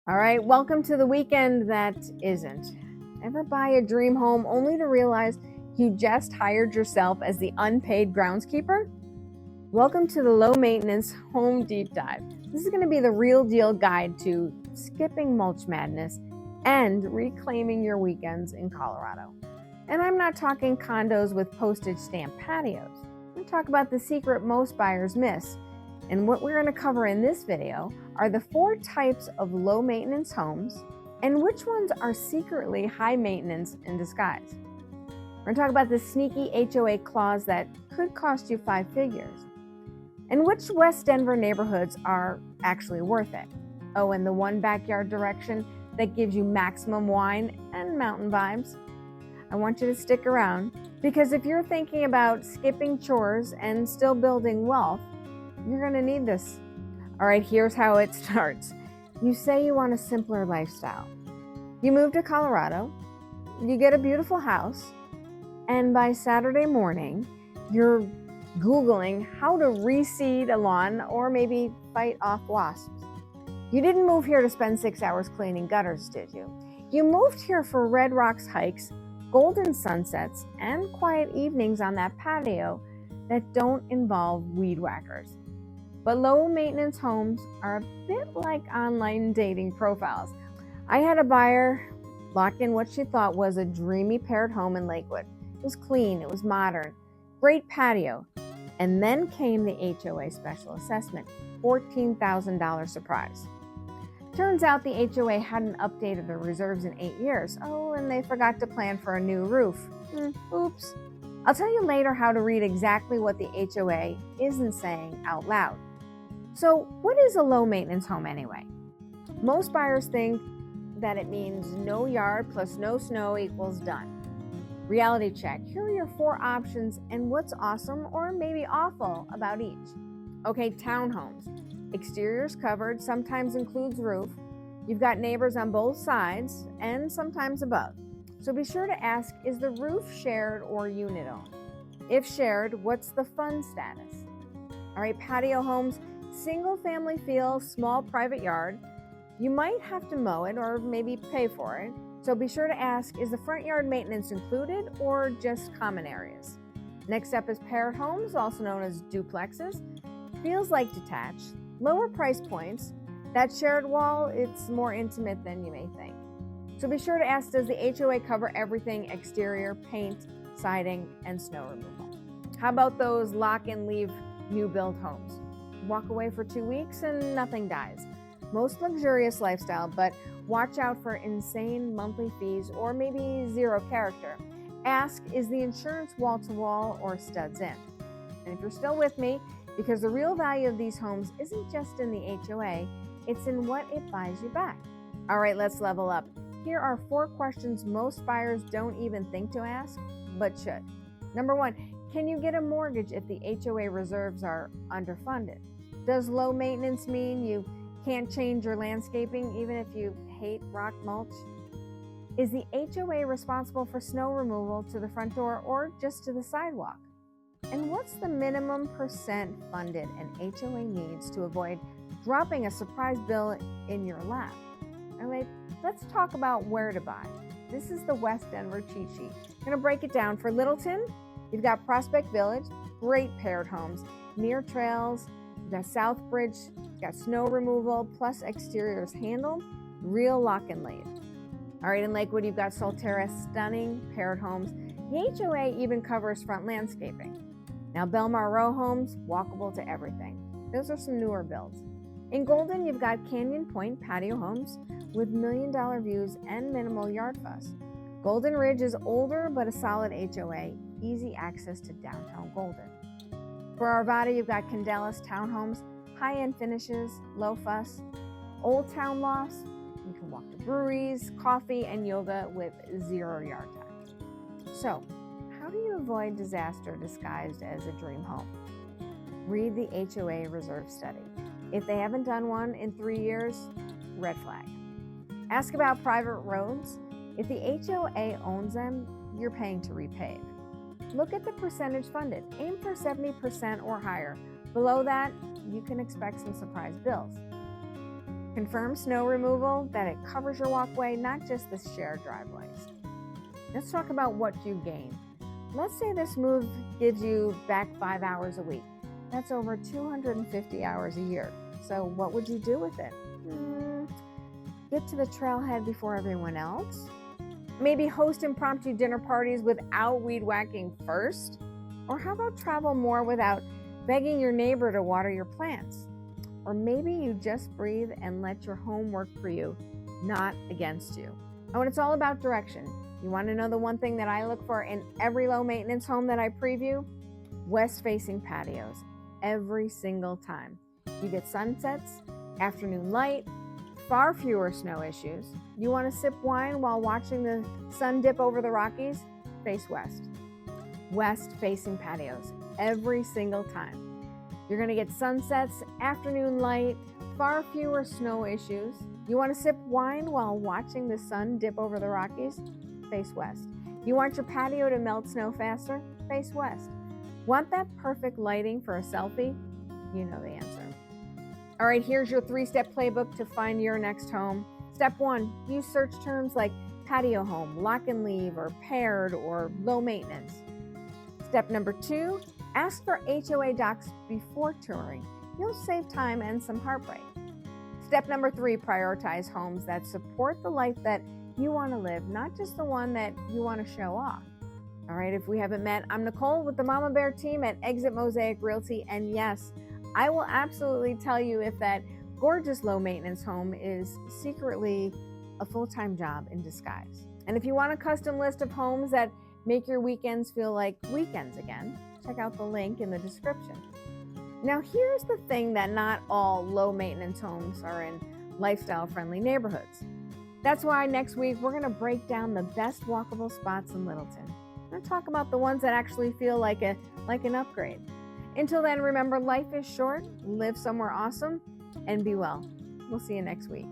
All right, welcome to the weekend that isn't. Ever buy a dream home only to realize you just hired yourself as the unpaid groundskeeper? Welcome to the low maintenance home deep dive. This is going to be the real deal guide to skipping mulch madness and reclaiming your weekends in Colorado. And I'm not talking condos with postage stamp patios. I'm going to talk about the secret most buyers miss. And what we're going to cover in this video are the 4 types of low maintenance homes and which ones are secretly high maintenance in disguise. We're going to talk about the sneaky HOA clause that could cost you 5 figures and which West Denver neighborhoods are actually worth it. Oh, and the one backyard direction that gives you maximum wine and mountain vibes. I want you to stick around because if you're thinking about skipping chores and still building wealth, you're going to need this. All right, here's how it starts. You say you want a simpler lifestyle. You move to Colorado, you get a beautiful house, and by Saturday morning, you're Googling how to reseed a lawn or maybe fight off wasps. You didn't move here to spend 6 hours cleaning gutters, did you? You moved here for Red Rocks hikes, golden sunsets, and quiet evenings on that patio that don't involve weed whackers. But low maintenance homes are a bit like online dating profiles. I had a buyer lock in what she thought was a dreamy paired home in Lakewood. It was clean, it was modern, great patio. And then came the HOA special assessment, $14,000 surprise. Turns out the HOA hadn't updated their reserves in 8 years. Oh, and they forgot to plan for a new roof. Oops. I'll tell you later how to read exactly what the HOA isn't saying out loud. So what is a low maintenance home anyway? Most buyers think that it means no yard plus no snow equals done. Reality check. Here are your 4 options and what's awesome or maybe awful about each. Okay, townhomes. Exterior's covered, sometimes includes roof. You've got neighbors on both sides and sometimes above. So be sure to ask, is the roof shared or unit owned? If shared, what's the fund status? All right, patio homes. Single family feel, small private yard. You might have to mow it or maybe pay for it. So be sure to ask, is the front yard maintenance included or just common areas? Next up is paired homes, also known as duplexes. Feels like detached, lower price points. That shared wall, it's more intimate than you may think. So be sure to ask, does the HOA cover everything exterior, paint, siding, and snow removal? How about those lock and leave new build homes? Walk away for 2 weeks and nothing dies. Most luxurious lifestyle, but watch out for insane monthly fees or maybe zero character. Ask, is the insurance wall to wall or studs in? And if you're still with me, because the real value of these homes isn't just in the HOA, it's in what it buys you back. All right, let's level up. Here are 4 questions most buyers don't even think to ask, but should. Number 1, can you get a mortgage if the HOA reserves are underfunded? Does low maintenance mean you can't change your landscaping even if you hate rock mulch? Is the HOA responsible for snow removal to the front door or just to the sidewalk? And what's the minimum percent funded an HOA needs to avoid dropping a surprise bill in your lap? All right, let's talk about where to buy. This is the West Denver cheat sheet. I'm going to break it down. For Littleton, you've got Prospect Village, great paired homes, near trails. You've got Southbridge, you've got snow removal, plus exteriors handled, real lock and lead. All right, in Lakewood, you've got Solterra, stunning paired homes. The HOA even covers front landscaping. Now, Belmar Row homes, walkable to everything. Those are some newer builds. In Golden, you've got Canyon Point patio homes with $1 million views and minimal yard fuss. Golden Ridge is older, but a solid HOA, easy access to downtown Golden. For Arvada, you've got Candelas townhomes, high-end finishes, low fuss. Old Town lofts, you can walk to breweries, coffee, and yoga with 0 yard time. So, how do you avoid disaster disguised as a dream home? Read the HOA reserve study. If they haven't done one in 3 years, red flag. Ask about private roads. If the HOA owns them, you're paying to repave. Look at the percentage funded. Aim for 70% or higher. Below that, you can expect some surprise bills. Confirm snow removal, that it covers your walkway, not just the shared driveways. Let's talk about what you gain. Let's say this move gives you back 5 hours a week. That's over 250 hours a year. So what would you do with it? Get to the trailhead before everyone else? Maybe host impromptu dinner parties without weed whacking first? Or how about travel more without begging your neighbor to water your plants? Or maybe you just breathe and let your home work for you, not against you. And when it's all about direction, you want to know the one thing that I look for in every low maintenance home that I preview? West-facing patios, every single time. You get sunsets, afternoon light, far fewer snow issues. You want to sip wine while watching the sun dip over the Rockies? Face west. West-facing patios, every single time. You're going to get sunsets, afternoon light, far fewer snow issues. You want to sip wine while watching the sun dip over the Rockies? Face west. You want your patio to melt snow faster? Face west. Want that perfect lighting for a selfie? You know the answer. All right, here's your 3-step playbook to find your next home. Step 1, use search terms like patio home, lock and leave, or paired, or low maintenance. Step number 2, ask for HOA docs before touring. You'll save time and some heartbreak. Step number 3, prioritize homes that support the life that you want to live, not just the one that you want to show off. All right, if we haven't met, I'm Nicole with the Mama Bear team at Exit Mosaic Realty, and yes, I will absolutely tell you if that gorgeous low maintenance home is secretly a full-time job in disguise. And if you want a custom list of homes that make your weekends feel like weekends again, check out the link in the description. Now, here's the thing that not all low maintenance homes are in lifestyle-friendly neighborhoods. That's why next week we're going to break down the best walkable spots in Littleton. We're going to talk about the ones that actually feel like an upgrade. Until then, remember, life is short, live somewhere awesome, and be well. We'll see you next week.